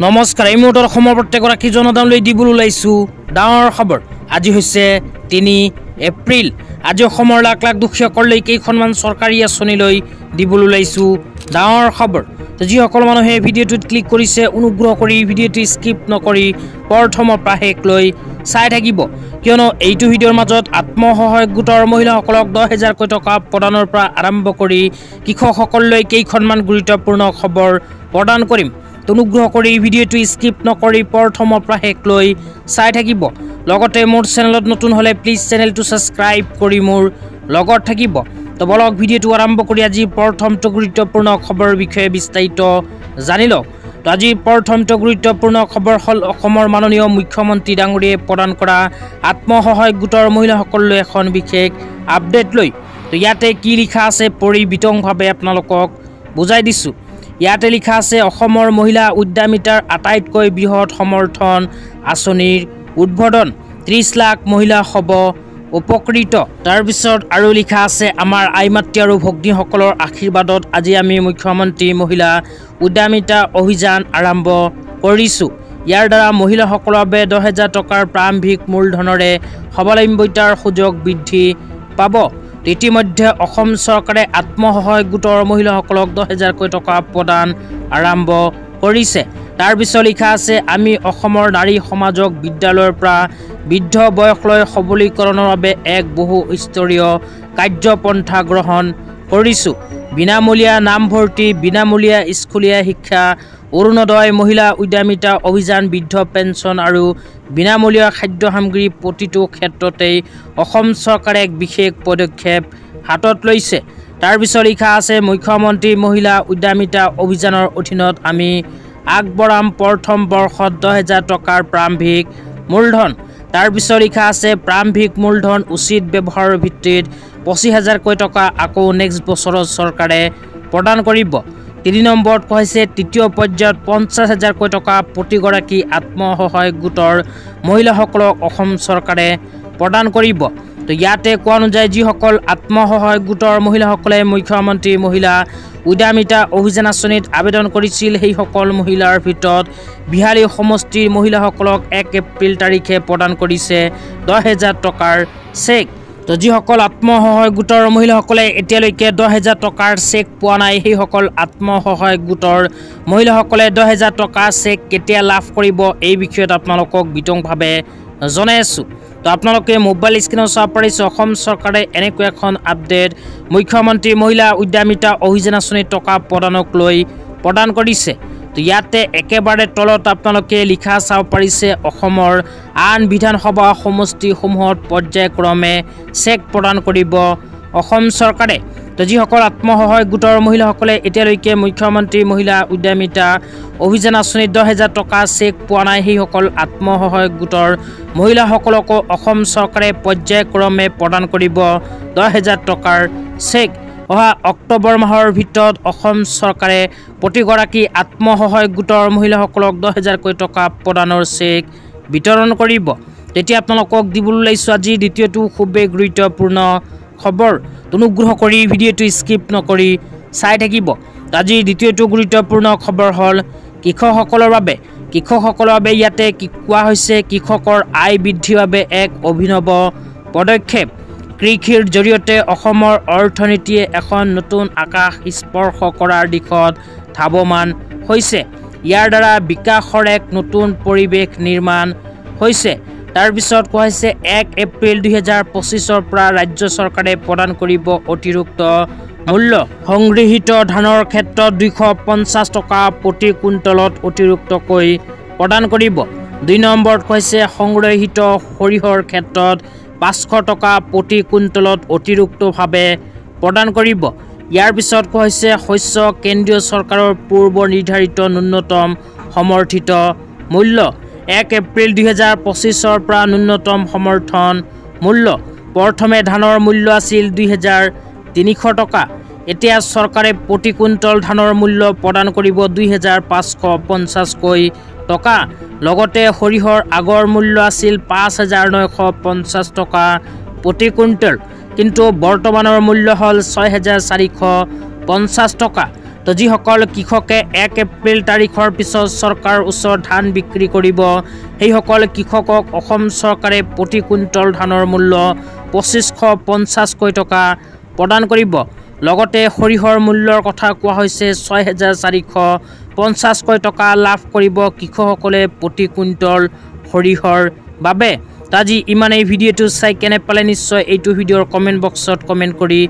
নমস্কাৰ এই মুহূৰ্তত অসমৰ প্ৰত্যেকগৰাকী জনতালৈ দিবলৈ ওলাইছোঁ ডাঙৰ খবৰ। আজি হৈছে ৩ এপ্ৰিল। আজি অসমৰ লাখ লাখ দুখীয়াসকললৈ কেইখনমান চৰকাৰী আঁচনিলৈ দিবলৈ ওলাইছোঁ ডাঙৰ খবৰ। যিসকল মানুহে ভিডিঅ'টোত ক্লিক কৰিছে অনুগ্ৰহ কৰি ভিডিঅ'টো স্কিপ নকৰি প্ৰথমৰ পৰা শেষলৈ চাই থাকিব, কিয়নো এইটো ভিডিঅ'ৰ মাজত আত্মসহায়ক গোটৰ মহিলাসকলক ১০,০০০কৈ টকা প্ৰদানৰ পৰা আৰম্ভ কৰি কৃষকসকললৈ কেইখনমান গুৰুত্বপূৰ্ণ খবৰ প্ৰদান কৰিম। অনুগ্ৰহ কৰি ভিডিঅ'টো স্কিপ নকৰি প্ৰথমৰ পৰা শেষলৈ চাই থাকিব। লগতে মোৰ চেনেলত নতুন হ'লে প্লিজ চেনেলটো ছাবস্ক্ৰাইব কৰি মোৰ লগত থাকিব। তো বলক ভিডিঅ'টো আৰম্ভ কৰি আজি প্ৰথমটো গুৰুত্বপূৰ্ণ খবৰৰ বিষয়ে বিস্তাৰিত জানি লওক। তো আজি প্ৰথমটো গুৰুত্বপূৰ্ণ খবৰ হ'ল অসমৰ মাননীয় মুখ্যমন্ত্ৰী ডাঙৰীয়াই প্ৰদান কৰা আত্মসহায়ক গোটৰ মহিলাসকললৈ এখন বিশেষ আপডেট লৈ। তো ইয়াতে কি লিখা আছে পঢ়ি বিতংভাৱে আপোনালোকক বুজাই দিছোঁ। ইয়াতে লিখা আছে অসমৰ মহিলা উদ্যমিতাৰ আটাইতকৈ বৃহৎ সমৰ্থন আঁচনিৰ উদ্বোধন, ৩০ লাখ মহিলা হ'ব উপকৃত। তাৰপিছত আৰু লিখা আছে আমাৰ আই মাতৃ আৰু ভগ্নীসকলৰ আশীৰ্বাদত আজি আমি মুখ্যমন্ত্ৰী মহিলা উদ্যমিতা অভিযান আৰম্ভ কৰিছোঁ। ইয়াৰ দ্বাৰা মহিলাসকলৰ বাবে ১০,০০০ টকাৰ প্ৰাৰম্ভিক মূলধনৰে স্বাৱলম্বিতাৰ সুযোগ বৃদ্ধি পাব। ইতিমধ্যে অসম চৰকাৰে আত্মসহায়ক গোটৰ মহিলাসকলক ১০,০০০কৈ টকা প্ৰদান আৰম্ভ কৰিছে। তাৰপিছত লিখা আছে আমি অসমৰ নাৰী সমাজক বিদ্যালয়ৰ পৰা বৃদ্ধ বয়সলৈ সবলীকৰণৰ বাবে এক বহু স্তৰীয় কাৰ্যপন্থা গ্ৰহণ কৰিছোঁ। বিনামূলীয়া নামভৰ্তি, বিনামূলীয়া স্কুলীয়া শিক্ষা, অৰুণোদয়, মহিলা উদ্যমিতা অভিযান, বৃদ্ধ পেঞ্চন আৰু বিনামূলীয়া খাদ্য সামগ্ৰী প্ৰতিটো ক্ষেত্ৰতেই অসম চৰকাৰে এক বিশেষ পদক্ষেপ হাতত লৈছে। তাৰপিছত লিখা আছে মুখ্যমন্ত্ৰী মহিলা উদ্যমিতা অভিযানৰ অধীনত আমি আগবঢ়াম প্ৰথম বৰ্ষত ১০,০০০ টকাৰ প্ৰাৰম্ভিক মূলধন। তাৰপিছত লিখা আছে প্ৰাৰম্ভিক মূলধন উচিত ব্যৱহাৰৰ ভিত্তিত ২৫,০০০কৈ টকা আকৌ নেক্সট বছৰত চৰকাৰে প্ৰদান কৰিব। ৩ নম্বৰত কৈছে তৃতীয় পৰ্যায়ত ৫০,০০০কৈ টকা প্ৰতিগৰাকী আত্মসহায়ক গোটৰ মহিলাসকলক অসম চৰকাৰে প্ৰদান কৰিব। তো ইয়াতে কোৱা অনুযায়ী যিসকল আত্মসহায়ক গোটৰ মহিলাসকলে মুখ্যমন্ত্ৰী মহিলা উদ্যমিতা অভিযান আঁচনিত আবেদন কৰিছিল, সেইসকল মহিলাৰ ভিতৰত বিহালী সমষ্টিৰ মহিলাসকলক ১ এপ্ৰিল তাৰিখে প্ৰদান কৰিছে ১০,০০০ টকাৰ চেক। তো যিসকল আত্মসহায়ক গোটৰ মহিলাসকলে এতিয়ালৈকে ১০,০০০ টকাৰ চেক পোৱা নাই, সেইসকল আত্মসহায়ক গোটৰ মহিলাসকলে ১০,০০০ টকাৰ চেক কেতিয়া লাভ কৰিব এই বিষয়ত আপোনালোকক বিতংভাৱে জনাই আছোঁ। তো আপোনালোকে মোবাইল স্ক্ৰীণত চাব পাৰিছে অসম চৰকাৰে এনেকুৱা এখন আপডেট মুখ্যমন্ত্ৰী মহিলা উদ্যমিতা অভিযান আঁচনিৰ টকা প্ৰদানক লৈ প্ৰদান কৰিছে। তো ইয়াতে একেবাৰে তলত আপোনালোকে লিখা চাব পাৰিছে অসমৰ আন বিধানসভা সমষ্টিসমূহত পৰ্যায়ক্ৰমে চেক প্ৰদান কৰিব অসম চৰকাৰে। তো যিসকল আত্মসহায়ক গোটৰ মহিলাসকলে এতিয়ালৈকে মুখ্যমন্ত্ৰী মহিলা উদ্যমিতা অভিযান আঁচনিত ১০,০০০ টকা চেক পোৱা নাই, সেইসকল আত্মসহায়ক গোটৰ মহিলাসকলকো অসম চৰকাৰে পৰ্যায়ক্ৰমে প্ৰদান কৰিব ১০,০০০ টকাৰ চেক। অহা অক্টোবৰ মাহৰ ভিতৰত অসম চৰকাৰে প্ৰতিগৰাকী আত্মসহায়ক গোটৰ মহিলাসকলক ১০,০০০কৈ টকা প্ৰদানৰ চেক বিতৰণ কৰিব। তেতিয়া আপোনালোকক দিবলৈ ওলাইছোঁ আজি দ্বিতীয়টো খুবেই গুৰুত্বপূৰ্ণ খবৰ। অনুগ্ৰহ কৰি ভিডিঅ'টো স্কিপ নকৰি চাই থাকিব। আজি দ্বিতীয়টো গুৰুত্বপূৰ্ণ খবৰ হ'ল কৃষকসকলৰ বাবে। কৃষকসকলৰ বাবে ইয়াতে কোৱা হৈছে কৃষকৰ আয় বৃদ্ধিৰ বাবে এক অভিনৱ পদক্ষেপ। কৃষিৰ জৰিয়তে অসমৰ অৰ্থনীতিয়ে এখন নতুন আকাশ স্পৰ্শ কৰাৰ দিশত ধাৱমান হৈছে। ইয়াৰ দ্বাৰা বিকাশৰ এক নতুন পৰিৱেশ নিৰ্মাণ হৈছে। তাৰপিছত কোৱা হৈছে ১ এপ্ৰিল ২০২৫ৰ পৰা ৰাজ্য চৰকাৰে প্ৰদান কৰিব অতিৰিক্ত মূল্য। সংগৃহীত ধানৰ ক্ষেত্ৰত ২৫০ টকা প্ৰতি কুইণ্টলত অতিৰিক্তকৈ প্ৰদান কৰিব। ২ নম্বৰত কৈছে সংগৃহীত সৰিয়হৰ ক্ষেত্ৰত ৫০০ টকা প্ৰতি কুইণ্টলত অতিৰিক্তভাৱে প্ৰদান কৰিব। ইয়াৰ পিছত কোৱা হৈছে শস্য কেন্দ্ৰীয় চৰকাৰৰ পূৰ্ব নিৰ্ধাৰিত ন্যূনতম সমৰ্থিত মূল্য। ১ এপ্ৰিল ২০২৫ৰ পৰা ন্যূনতম সমৰ্থন মূল্য। প্ৰথমে ধানৰ মূল্য আছিল ২,৩০০ টকা। এতিয়া চৰকাৰে প্ৰতি কুইণ্টল ধানৰ মূল্য প্ৰদান কৰিব ২,৫৫০কৈ টকা। লগতে সৰিয়হৰ আগৰ মূল্য আছিল ৫,৯৫০ টকা প্ৰতি কুইণ্টল, কিন্তু বৰ্তমানৰ মূল্য হ'ল ৬,৪৫০ টকা। তো যিসকল কৃষকে 1 এপ্ৰিল তাৰিখৰ পিছত চৰকাৰৰ ওচৰত ধান বিক্ৰী কৰিব সেইসকল কৃষকক অসম চৰকাৰে প্ৰতি কুইণ্টল ধানৰ মূল্য 2550 টকা প্ৰদান কৰিব। লগতে সৰিয়হৰ মূল্যৰ কথা কোৱা হৈছে 6450 টকা লাভ কৰিব কৃষকসকলে প্ৰতি কুইণ্টল সৰিয়হৰ বাবে। আজি ইমানেই ভিডিঅ'টো চাই কেনে পালে নিশ্চয় এইটো ভিডিঅ'ৰ কমেণ্ট বক্সত কমেণ্ট কৰি